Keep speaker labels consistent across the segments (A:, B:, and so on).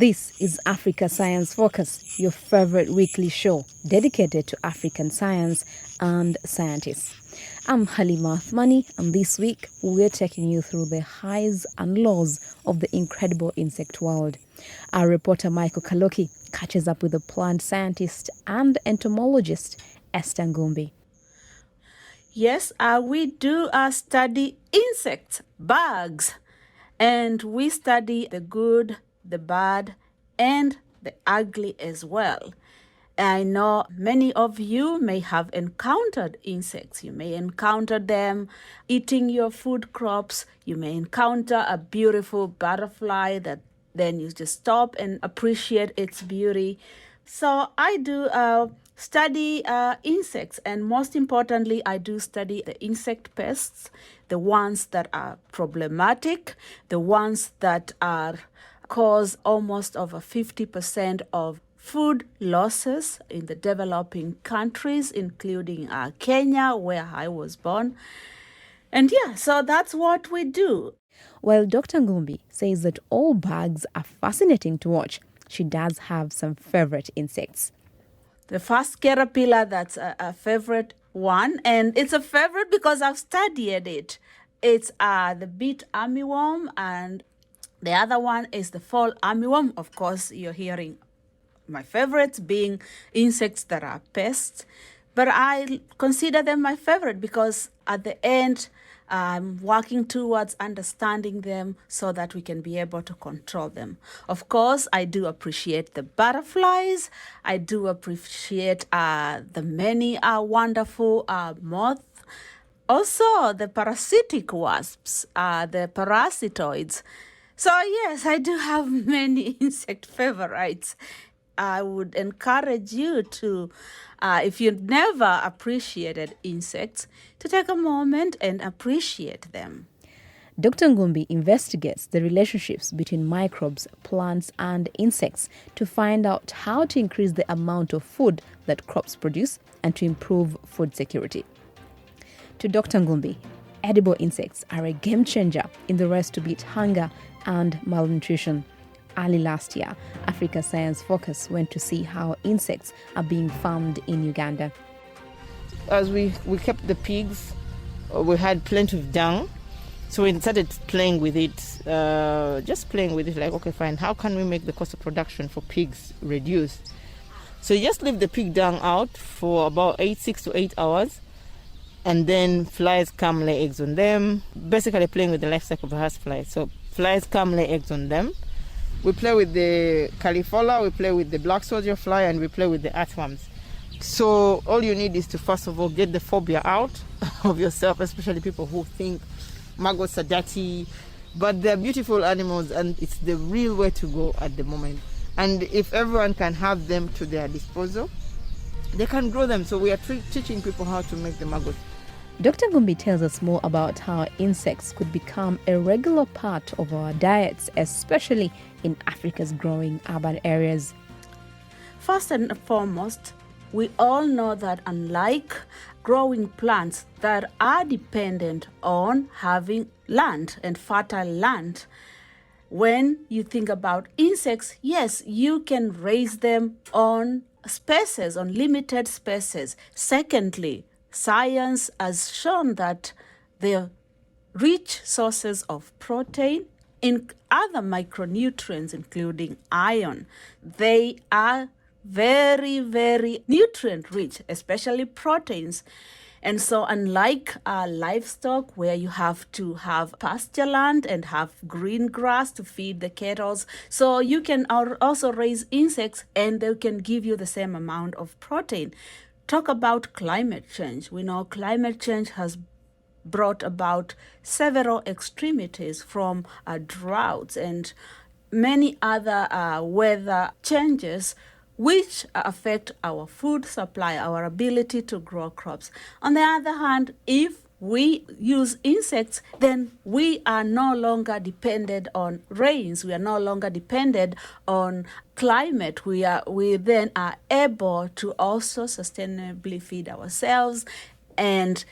A: This is Africa Science Focus, your favorite weekly show dedicated to African science and scientists. I'm Halima Athumani, and this week we're taking you through the highs and lows of the incredible insect world. Our reporter Michael Kaloki catches up with the plant scientist and entomologist Esther Ngumbi.
B: Yes, we do study insects, bugs, and we study the good, the bad, and the ugly as well. I know many of you may have encountered insects. You may encounter them eating your food crops. You may encounter a beautiful butterfly that then you just stop and appreciate its beauty. So I do study insects, and most importantly, I do study the insect pests, the ones that are problematic, the ones that are cause almost over 50% of food losses in the developing countries, including Kenya, where I was born. And so that's what we do.
A: While Dr. Ngumbi says that all bugs are fascinating to watch, she does have some favorite insects.
B: The first caterpillar, that's a favorite one, and it's a favorite because I've studied it. It's the beet armyworm, and the other one is the fall armyworm. Of course, you're hearing my favorites being insects that are pests, but I consider them my favorite because at the end, I'm working towards understanding them so that we can be able to control them. Of course, I do appreciate the butterflies. I do appreciate the many wonderful moths. Also, the parasitic wasps, the parasitoids. So yes, I do have many insect favorites. I would encourage you to, if you've never appreciated insects, to take a moment and appreciate them.
A: Dr. Ngumbi investigates the relationships between microbes, plants, and insects to find out how to increase the amount of food that crops produce and to improve food security. To Dr. Ngumbi, edible insects are a game changer in the race to beat hunger and malnutrition. Early last year, Africa Science Focus went to see how insects are being farmed in Uganda.
C: As we kept the pigs, we had plenty of dung. So we started playing with it, like, okay, fine, how can we make the cost of production for pigs reduced? So you just leave the pig dung out for about 6 to 8 hours, and then flies come lay eggs on them, basically playing with the life cycle of a housefly. So flies come lay eggs on them. We play with the califola, we play with the black soldier fly, and we play with the earthworms. So all you need is to, first of all, get the phobia out of yourself, especially people who think maggots are dirty. But they're beautiful animals, and it's the real way to go at the moment. And if everyone can have them to their disposal, they can grow them. So we are teaching people how to make the maggots.
A: Dr. Ngumbi tells us more about how insects could become a regular part of our diets, especially in Africa's growing urban areas.
B: First and foremost, we all know that unlike growing plants that are dependent on having land and fertile land, when you think about insects, yes, you can raise them on spaces, on limited spaces. Secondly, science has shown that they're rich sources of protein in other micronutrients, including iron. They are very, very nutrient rich, especially proteins. And so unlike livestock, where you have to have pasture land and have green grass to feed the cattle, so you can also raise insects and they can give you the same amount of protein. Talk about climate change. We know climate change has brought about several extremities from droughts and many other weather changes which affect our food supply, our ability to grow crops. On the other hand, if we use insects, then we are no longer dependent on rains. We are no longer dependent on climate. We then are able to also sustainably feed ourselves and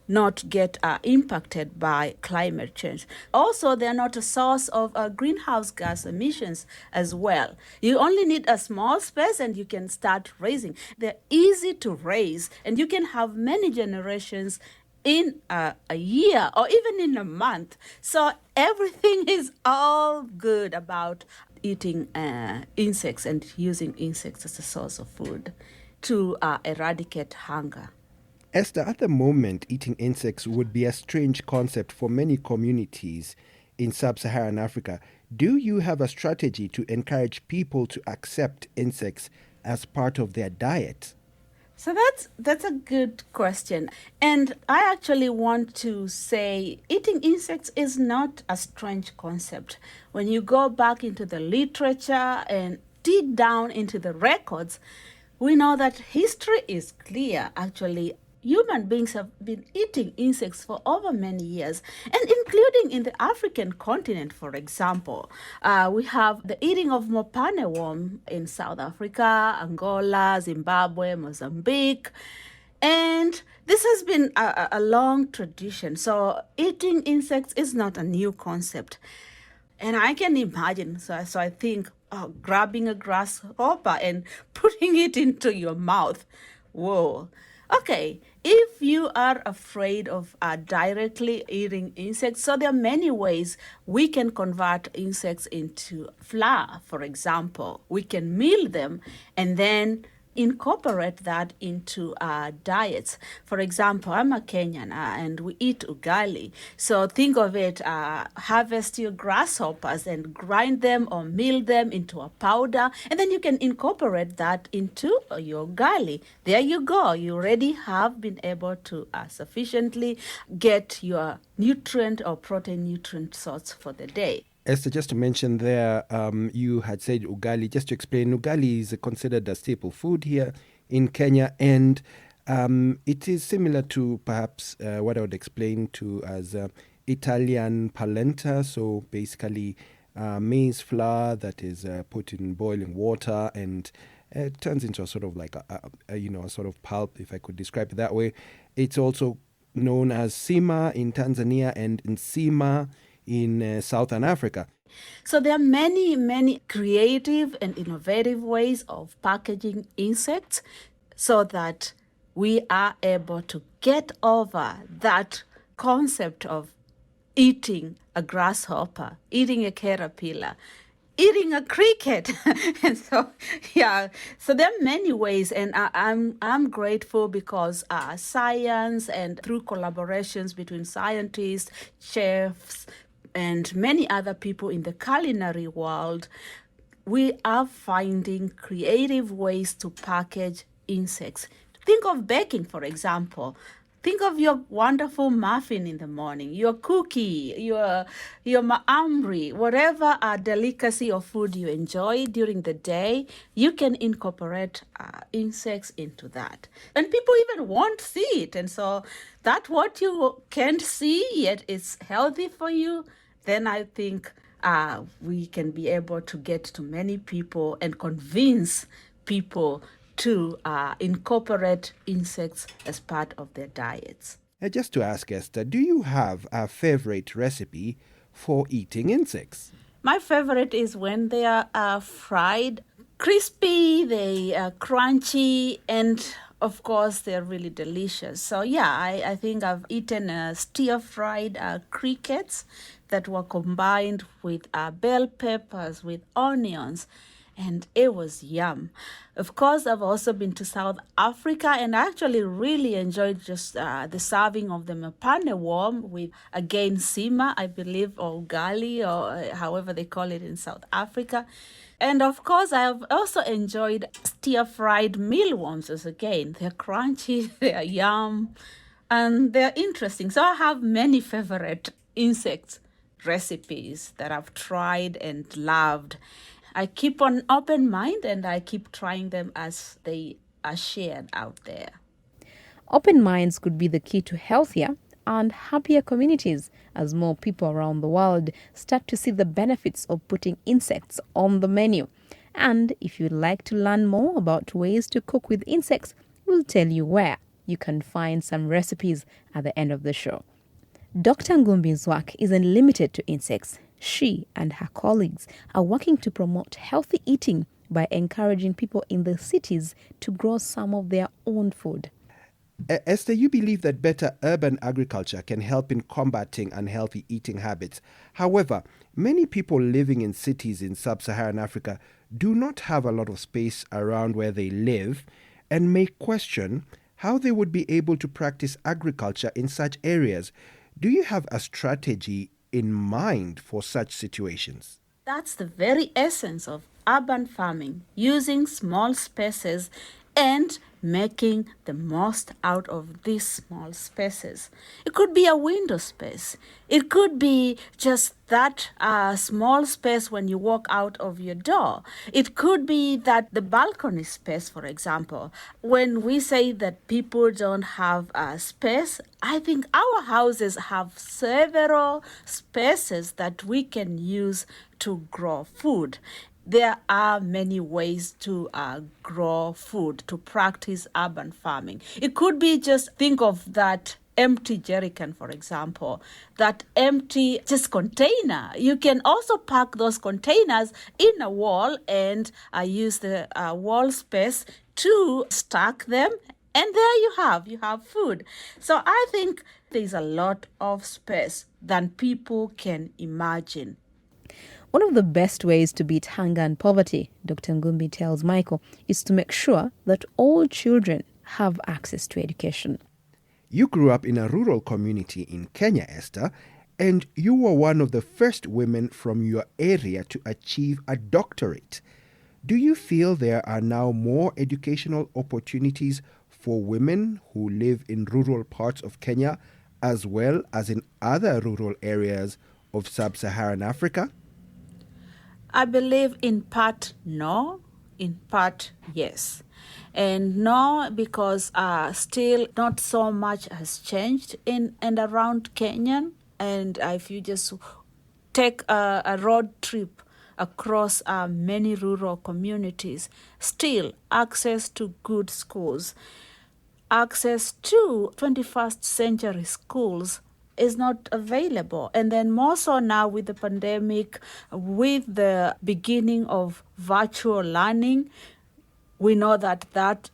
B: not get impacted by climate change. Also, they're not a source of greenhouse gas emissions as well. You only need a small space and you can start raising. They're easy to raise, and you can have many generations in a year or even in a month. So everything is all good about eating insects and using insects as a source of food to eradicate hunger.
D: Esther, at the moment, eating insects would be a strange concept for many communities in sub-Saharan Africa. Do you have a strategy to encourage people to accept insects as part of their diet?
B: So that's a good question. And I actually want to say eating insects is not a strange concept. When you go back into the literature and dig down into the records, we know that history is clear. Actually, human beings have been eating insects for over many years, and including in the African continent, for example. We have the eating of mopane worm in South Africa, Angola, Zimbabwe, Mozambique. And this has been a long tradition. So eating insects is not a new concept. And I can imagine, so I think, grabbing a grasshopper and putting it into your mouth. Whoa. Okay, if you are afraid of directly eating insects, so there are many ways we can convert insects into flour, for example. We can mill them and then incorporate that into our diets. For example, I'm a Kenyan and we eat ugali. So think of it, harvest your grasshoppers and grind them or mill them into a powder, and then you can incorporate that into your ugali. There you go. You already have been able to sufficiently get your nutrient or protein nutrient source for the day.
D: Esther, just to mention there, you had said ugali. Just to explain, ugali is considered a staple food here in Kenya, and it is similar to perhaps what I would explain to as Italian polenta. So basically, maize flour that is put in boiling water and it turns into a sort of like a sort of pulp, if I could describe it that way. It's also known as sima in Tanzania and nsima in Southern Africa.
B: So there are many, many creative and innovative ways of packaging insects so that we are able to get over that concept of eating a grasshopper, eating a caterpillar, eating a cricket. And so, so there are many ways, and I'm grateful because science and through collaborations between scientists, chefs, and many other people in the culinary world, we are finding creative ways to package insects. Think of baking, for example. Think of your wonderful muffin in the morning, your cookie, your maamri, whatever delicacy or food you enjoy during the day, you can incorporate insects into that. And people even won't see it. And so that what you can't see yet is healthy for you, then I think we can be able to get to many people and convince people to incorporate insects as part of their diets.
D: Just to ask Esther, do you have a favorite recipe for eating insects?
B: My favorite is when they are fried, crispy, they are crunchy, and of course they're really delicious. So I think I've eaten stir-fried crickets that were combined with bell peppers, with onions, and it was yum. Of course, I've also been to South Africa and I actually really enjoyed just the serving of the mopane worm with, again, sima, I believe, or ugali, or however they call it in South Africa. And of course, I have also enjoyed stir-fried mealworms as again. They're crunchy, they're yum, and they're interesting. So I have many favorite insect recipes that I've tried and loved. I keep an open mind and I keep trying them as they are shared out there.
A: Open minds could be the key to healthier and happier communities as more people around the world start to see the benefits of putting insects on the menu. And if you'd like to learn more about ways to cook with insects, we'll tell you where. You can find some recipes at the end of the show. Dr. Ngumbi's work isn't limited to insects. She and her colleagues are working to promote healthy eating by encouraging people in the cities to grow some of their own food.
D: Esther, you believe that better urban agriculture can help in combating unhealthy eating habits. However, many people living in cities in sub-Saharan Africa do not have a lot of space around where they live and may question how they would be able to practice agriculture in such areas. Do you have a strategy in mind for such situations?
B: That's the very essence of urban farming, using small spaces and making the most out of these small spaces. It could be a window space. It could be just that small space when you walk out of your door. It could be that the balcony space, for example. When we say that people don't have a space, I think our houses have several spaces that we can use to grow food. There are many ways to grow food, to practice urban farming. It could be just think of that empty jerrycan, for example, that empty just container. You can also pack those containers in a wall and use the wall space to stack them. And there you have food. So I think there's a lot of space than people can imagine.
A: One of the best ways to beat hunger and poverty, Dr. Ngumbi tells Michael, is to make sure that all children have access to education.
D: You grew up in a rural community in Kenya, Esther, and you were one of the first women from your area to achieve a doctorate. Do you feel there are now more educational opportunities for women who live in rural parts of Kenya as well as in other rural areas of sub-Saharan Africa?
B: I believe in part no, in part yes. And no, because still not so much has changed in and around Kenya. And if you just take a road trip across many rural communities, still access to good schools, access to 21st century schools is not available. And then more so now with the pandemic, with the beginning of virtual learning, we know that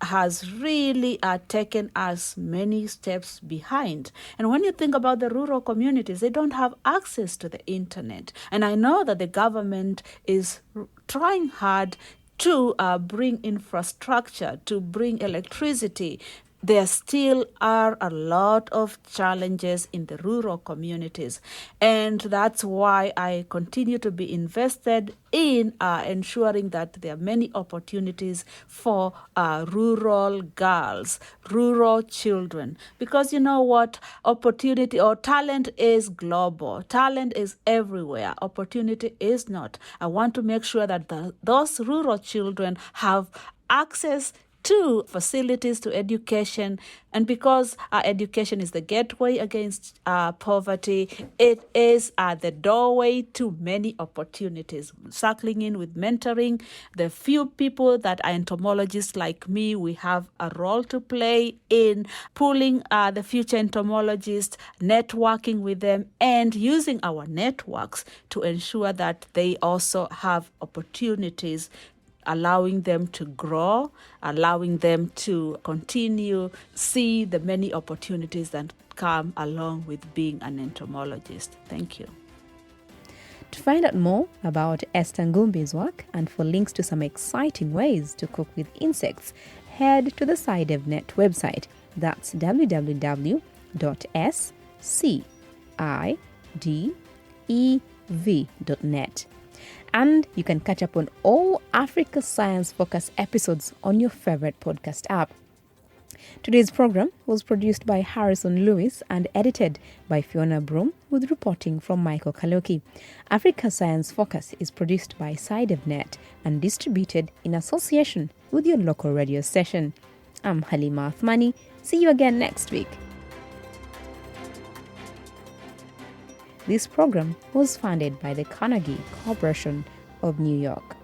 B: has really taken us many steps behind. And when you think about the rural communities, they don't have access to the internet. And I know that the government is trying hard to bring infrastructure, to bring electricity. There still are a lot of challenges in the rural communities. And that's why I continue to be invested in ensuring that there are many opportunities for rural girls, rural children. Because you know what? Opportunity or talent is global. Talent is everywhere. Opportunity is not. I want to make sure that those rural children have access to facilities, to education. And because education is the gateway against poverty, it is the doorway to many opportunities. Circling in with mentoring, the few people that are entomologists like me, we have a role to play in pulling the future entomologists, networking with them, and using our networks to ensure that they also have opportunities, allowing them to grow, allowing them to continue, see the many opportunities that come along with being an entomologist. Thank you.
A: To find out more about Esther Ngumbi's work and for links to some exciting ways to cook with insects, head to the SciDevNet website. That's www.SciDev.net. And you can catch up on all Africa Science Focus episodes on your favorite podcast app. Today's program was produced by Harrison Lewis and edited by Fiona Broom with reporting from Michael Kaloki. Africa Science Focus is produced by SciDevNet and distributed in association with your local radio station. I'm Halima Athumani. See you again next week. This program was funded by the Carnegie Corporation of New York.